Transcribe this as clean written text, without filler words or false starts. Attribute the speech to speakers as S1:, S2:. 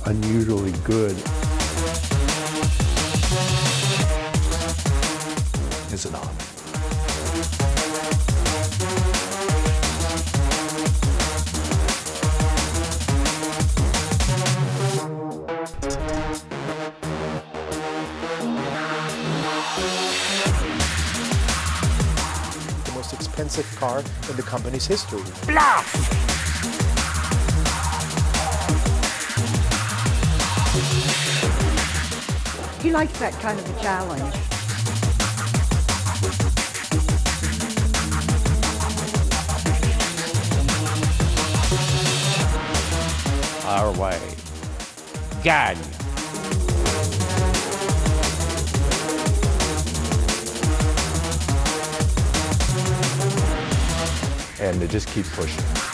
S1: Unusually good.
S2: It's an honor.
S3: The most expensive car in the company's history.
S4: Bluff!
S5: He likes that kind of a challenge.
S4: Our way. Gagne.
S2: And they just keep pushing.